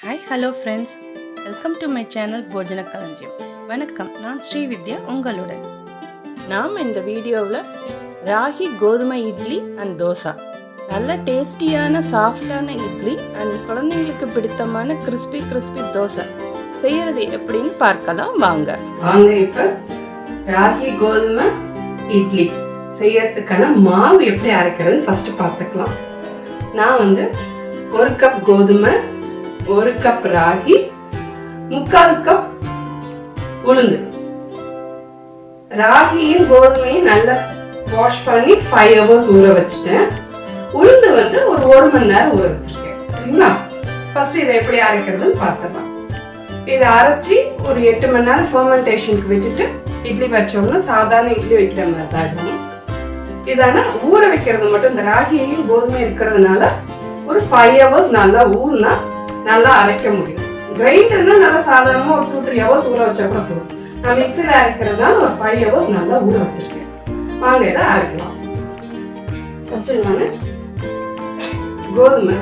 Hi hello friends, welcome to my channel போஜன களஞ்சியம். வணக்கம், நான் ஸ்ரீவித்யா உங்களுடன். நாம் இந்த வீடியோவில் ராகி கோதுமை இட்லி அண்ட் தோசை, நல்ல டேஸ்டியான சாஃப்டான இட்லி அண்ட் குழந்தைங்களுக்கு பிடித்தமான கிறிஸ்பி தோசை செய்யறது எப்படின்னு பார்க்கலாம் வாங்க. இப்போ ராகி கோதுமை இட்லி செய்யறதுக்கான மாவு எப்படி அரைக்கிறதுன்னு ஃபர்ஸ்ட் பார்த்துக்கலாம். நான் 1 கப் கோதுமை, 1 கப் ராகி, 3/4 கப் உளுந்து. ராகியும் கோதுமையும் நல்லா வாஷ் பண்ணி 5 hours ஊற வச்சுட்டேன். உளுந்து ஒரு 1 மணி நேரம் ஊற வச்சிருக்கேன். சரிங்களா? ஃபர்ஸ்ட் இதை எப்படி அரைக்கிறதுன்னு பார்த்துக்கலாம். இதை அரைச்சி ஒரு 8 மணி நேரம் ஃபெர்மெண்டேஷனுக்கு விட்டுட்டு இட்லி வச்சோம்னா சாதாரண இட்லி வைக்கிற மாதிரி தான் இருக்கும். இதான ஊற வைக்கிறது மட்டும், இந்த ராகியையும் கோதுமை இருக்கிறதுனால ஒரு 5 hours நல்லா ஊறினா நல்லா அரைக்க முடியும். கிரைண்டர்னா நல்லா சாதாரணமா ஒரு 2-3 hours ஊற வச்சா கூட போதும். நான் மிக்சியில் அரைக்கிறதுனால ஒரு 5 hours நல்லா ஊற வச்சிருக்கேன். வாங்க இதை அரைக்கலாம். ஃபர்ஸ்ட் நான் கோதுமை,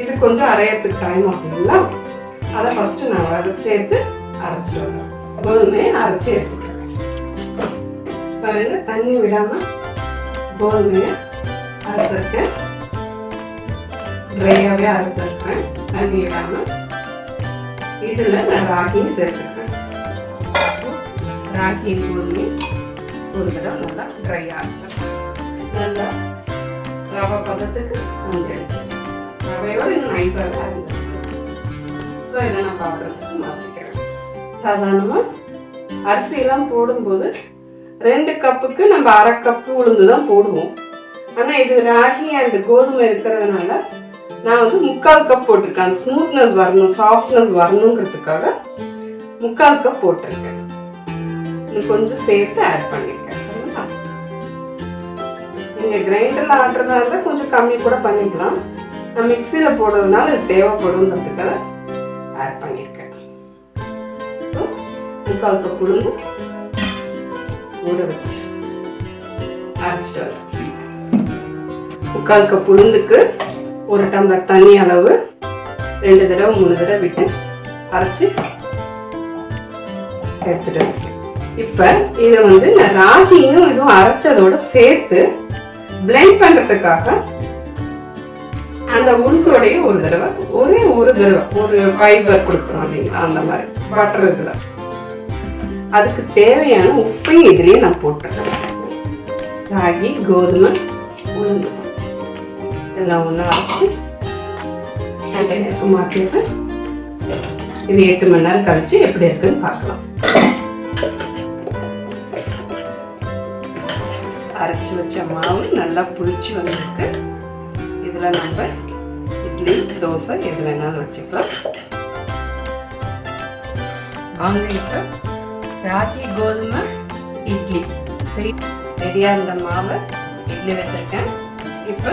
இது கொஞ்சம் அரையறதுக்கு டைம் ஆகுங்களா, அதை ஃபர்ஸ்ட் நான் அதை சேர்த்து அரைச்சிட்டு வரேன். கோதுமையை அரைச்சி எடுத்துக்கிறேன். பாருங்க, தண்ணி விடாம கோதுமையை அரைச்சிருக்கேன். ட்ரையாகவே அரைச்சிருக்கேன், தண்ணி விடாம. இதில் நான் ராகியும் சேர்த்துக்கிறேன். ராகியும் கோதுமை ஒரு தடவை நல்லா ட்ரை அரைச்சிருக்கேன். நல்லா ரவை பதத்துக்கு அரைஞ்சிடுச்சு. ரவையோடு இன்னும் நைஸாக அரைஞ்சிருச்சு. ஸோ இதை நான் பாத்திரத்துக்கு மாற்றிக்கிறேன். சாதாரணமாக அரிசியெல்லாம் போடும்போது 2 கப்புக்கு நம்ம 1/2 கப்பு உளுந்து தான் போடுவோம். ஆனால் இது ராகி அண்ட் கோதுமை இருக்கிறதுனால நான் 3/4 கப் போட்டிருக்கேன். ஸ்மூத்னஸ் வரணும், சாஃப்ட்னஸ் வரணுங்கிறதுக்காக 3/4 கப் போட்டிருக்கேன். இன்னும் கொஞ்சம் சேர்த்து ஆட் பண்ணியிருக்கேன். சரிங்களா? நீங்கள் கிரைண்டரில் ஆட்டுறதா இருந்தால் கொஞ்சம் கம்மி கூட பண்ணிக்கலாம். நான் மிக்சியில் போடுறதுனால இது தேவைப்படுங்கிறதுக்காக ஆட் பண்ணியிருக்கேன். ஸோ 3/4 கப் உளுந்து ஊற வச்சு அரைச்சிட்டு வரேன். 3/4 கப் உளுந்துக்கு 1 டம்ளர் தண்ணி அளவு 2 தடவை 3 தடவை விட்டு அரைச்சி எடுத்துட்டு. இப்போ இதை நான் ராகியும் இதுவும் அரைச்சதோட சேர்த்து பிளெண்ட் பண்றதுக்காக அந்த உளுந்தோடைய ஒரு தடவை ஒரு ஃபைபர் கொடுக்குறோம் இல்லைங்களா, அந்த மாதிரி பட்டர் இதுல அதுக்கு தேவையான உப்பையும் இதுலயே நான் போட்டுறேன். ராகி கோதுமை உளுந்து எல்லாம் ஒன்றா அரைச்சி கண்டெய்னருக்கு மாற்றிட்டு இது 8 மணி நேரம் கழிச்சு எப்படி இருக்குன்னு பார்க்கலாம். அரைச்சி வச்ச மாவு நல்லா புளிச்சு வந்திருக்கு. இதில் நம்ம இட்லி தோசை எது வேணாலும் வச்சுக்கலாம். வாங்க இப்போ ராகி கோதுமை இட்லி சரி ரெடியாக இருந்த மாவை இட்லி வச்சுருக்கேன். இப்போ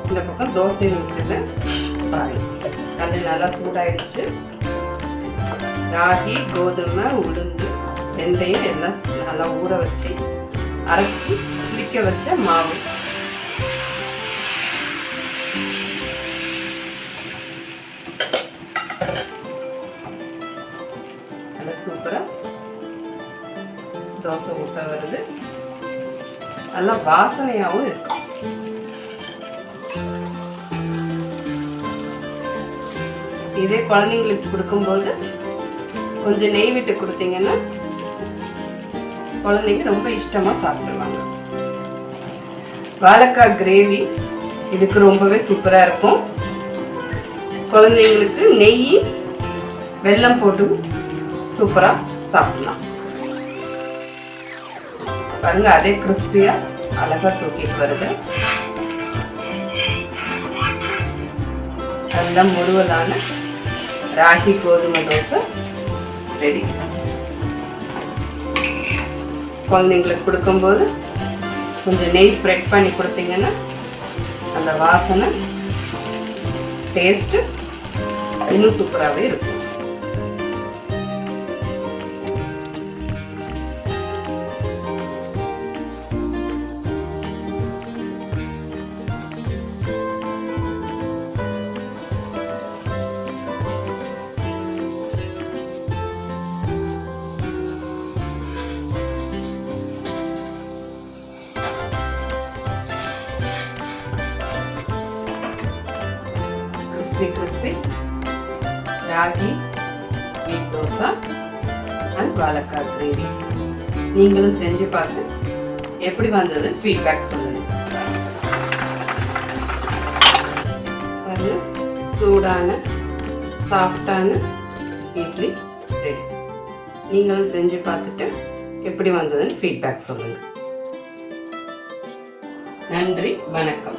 இந்த பக்கம் தோசை ஊற்றிட்டேன். பாருங்க, அது நல்லா சூடாயிடுச்சு. ராகி கோதுமை உளுந்து வெந்தயம் எல்லாம் நல்லா ஊற வச்சு அரைச்சி புளிக்க வச்ச மாவு நல்லா சூப்பராக தோசை ஊற்ற வருது. நல்லா வாசனையாகவும் இருக்கும். இதே குழந்தைங்களுக்கு கொடுக்கும்போது கொஞ்சம் நெய் விட்டு கொடுத்தீங்கன்னா குழந்தைங்க ரொம்ப இஷ்டமாக சாப்பிடுவாங்க. வாழைக்காய் கிரேவி இதுக்கு ரொம்பவே சூப்பராக இருக்கும். குழந்தைங்களுக்கு நெய் வெல்லம் போட்டு சூப்பராக சாப்பிடலாம். பாருங்க, அதே கிறிஸ்பியாக அழகாக தூக்கிட்டு வருது. நல்ல முழுவதான ராகி கோதுமை தோசை ரெடி. குழந்தைங்களுக்கு கொடுக்கும்போது கொஞ்சம் நெய் ஸ்ப்ரெட் பண்ணி கொடுத்தீங்கன்னா அந்த வாசனை டேஸ்ட்டு இன்னும் சூப்பராகவே இருக்கும். கிறிஸ்பி ராகி வீட் தோசை அண்ட் வாழைக்காய் கிரேவி. நீங்களும் செஞ்சு பார்த்து எப்படி வந்தது ஃபீட்பேக் சொல்லுங்கள். சூடான சாஃப்டான இட்லி ரெடி. நீங்களும் செஞ்சு பார்த்துட்டு எப்படி வந்ததுன்னு ஃபீட்பேக் சொல்லுங்கள். நன்றி, வணக்கம்.